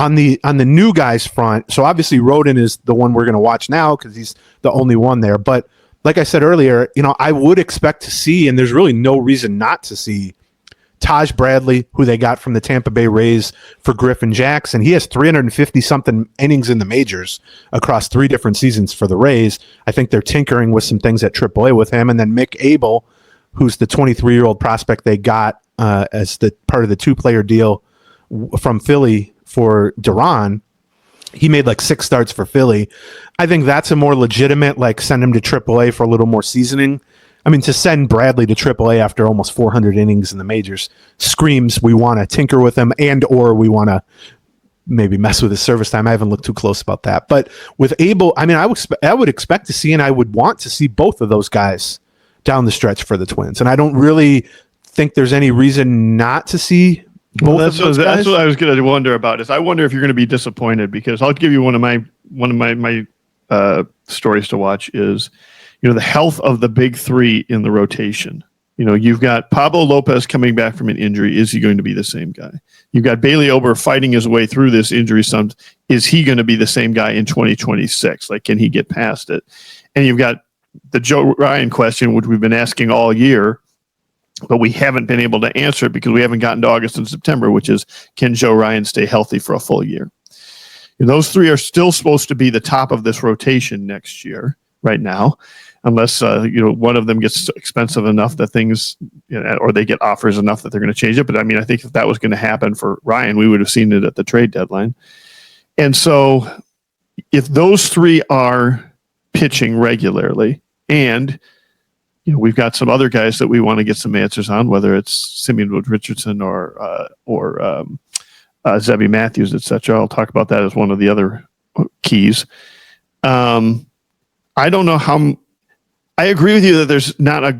on the new guys front, so obviously Roden is the one we're going to watch now because he's the only one there. But like I said earlier, I would expect to see, and there's really no reason not to see, Taj Bradley, who they got from the Tampa Bay Rays for Griffin Jackson. He has 350-something innings in the majors across 3 different seasons for the Rays. I think they're tinkering with some things at AAA with him. And then Mick Abel, who's the 23-year-old prospect they got as the part of the 2-player deal from Philly for Duran. He made like 6 starts for Philly. I think that's a more legitimate, like, send him to AAA for a little more seasoning. I mean, to send Bradley to AAA after almost 400 innings in the majors screams we want to tinker with him or we want to maybe mess with his service time. I haven't looked too close about that. But with Abel, I mean, I would expect to see, and I would want to see both of those guys down the stretch for the Twins. And I don't really think there's any reason not to see both of those guys. That's what I was going to wonder about. Is I wonder if you're going to be disappointed, because I'll give you one of my stories to watch is, the health of the big 3 in the rotation. You've got Pablo López coming back from an injury. Is he going to be the same guy? You've got Bailey Ober fighting his way through this injury. Is he going to be the same guy in 2026? Like, can he get past it? And you've got the Joe Ryan question, which we've been asking all year, but we haven't been able to answer it because we haven't gotten to August and September, which is, can Joe Ryan stay healthy for a full year? And those 3 are still supposed to be the top of this rotation next year, right now. Unless one of them gets expensive enough that things, or they get offers enough that they're going to change it. But I mean, I think if that was going to happen for Ryan, we would have seen it at the trade deadline. And so, if those 3 are pitching regularly, and we've got some other guys that we want to get some answers on, whether it's Simeon Wood Richardson or Zebby Matthews, etc. I'll talk about that as one of the other keys. I don't know how. I agree with you that there's not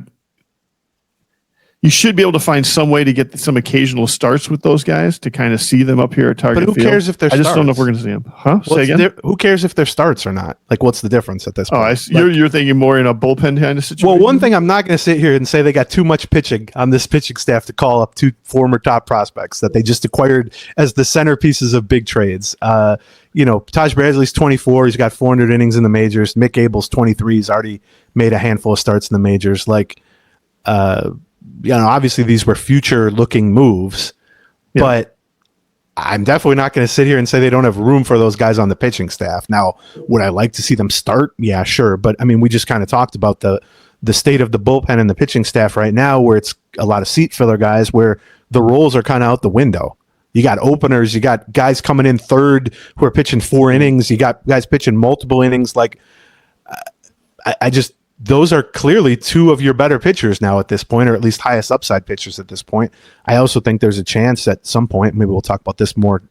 you should be able to find some way to get some occasional starts with those guys to kind of see them up here at target field. But who cares if they're starts? I just don't know if we're going to see them. Huh? Say again? Who cares if they're starts or not? Like, what's the difference at this point? You're thinking more in a bullpen kind of situation? Well, one thing, I'm not going to sit here and say they got too much pitching on this pitching staff to call up 2 former top prospects that they just acquired as the centerpieces of big trades. Taj Bradley's 24. He's got 400 innings in the majors. Mick Abel's 23. He's already made a handful of starts in the majors. Obviously these were future-looking moves, but I'm definitely not going to sit here and say they don't have room for those guys on the pitching staff. Now, would I like to see them start? Yeah, sure. But, I mean, we just kind of talked about the state of the bullpen and the pitching staff right now, where it's a lot of seat filler guys, where the roles are kind of out the window. You got openers, you got guys coming in third who are pitching 4 innings, you got guys pitching multiple innings. Those are clearly 2 of your better pitchers now at this point, or at least highest upside pitchers at this point. I also think there's a chance at some point, maybe we'll talk about this more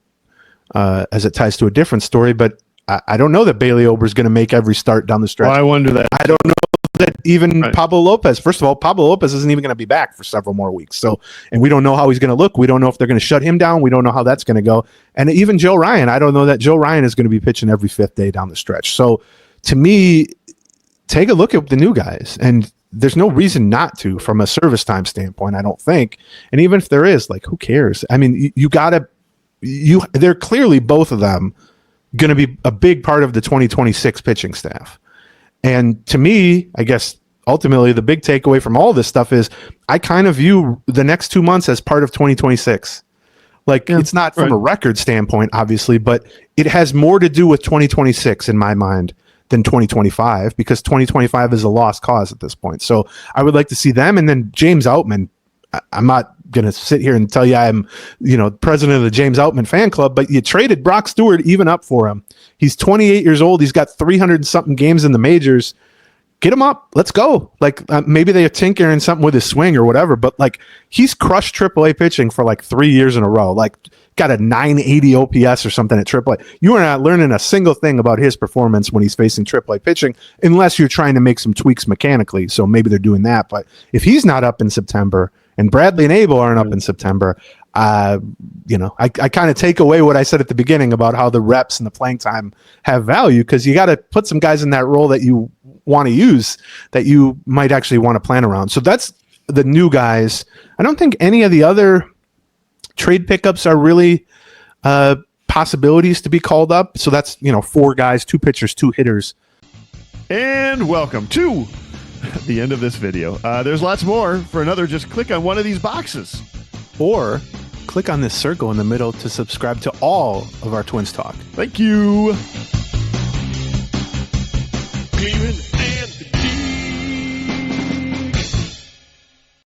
as it ties to a different story, but I don't know that Bailey Ober is going to make every start down the stretch. Well, I wonder that. I don't know that even Pablo López. First of all, Pablo López isn't even going to be back for several more weeks. So, and we don't know how he's going to look. We don't know if they're going to shut him down. We don't know how that's going to go. And even Joe Ryan, I don't know that Joe Ryan is going to be pitching every 5th day down the stretch. So, to me, take a look at the new guys, and there's no reason not to from a service time standpoint, I don't think. And even if there is, who cares? I mean, they're clearly, both of them, going to be a big part of the 2026 pitching staff. And to me, I guess ultimately the big takeaway from all this stuff is I kind of view the next 2 months as part of 2026. It's not from a record standpoint, obviously, but it has more to do with 2026 in my mind than 2025, because 2025 is a lost cause at this point. So I would like to see them. And then James Outman, I'm not going to sit here and tell you I'm, president of the James Outman fan club, but you traded Brock Stewart even up for him. He's 28 years old. He's got 300 something games in the majors. Get him up. Let's go. Maybe they are tinkering something with his swing or whatever, but he's crushed AAA pitching for 3 years in a row. Got a 980 OPS or something at AAA. You are not learning a single thing about his performance when he's facing AAA pitching, unless you're trying to make some tweaks mechanically. So maybe they're doing that. But if he's not up in September and Bradley and Abel aren't up in September, I kind of take away what I said at the beginning about how the reps and the playing time have value, because you got to put some guys in that role that you want to use, that you might actually want to plan around. So that's the new guys. I don't think any of the other trade pickups are really possibilities to be called up. So that's, 4 guys, 2 pitchers, 2 hitters. And welcome to the end of this video. There's lots more. For another, just click on one of these boxes. Or click on this circle in the middle to subscribe to all of our Twins Talk. Thank you. Gleeman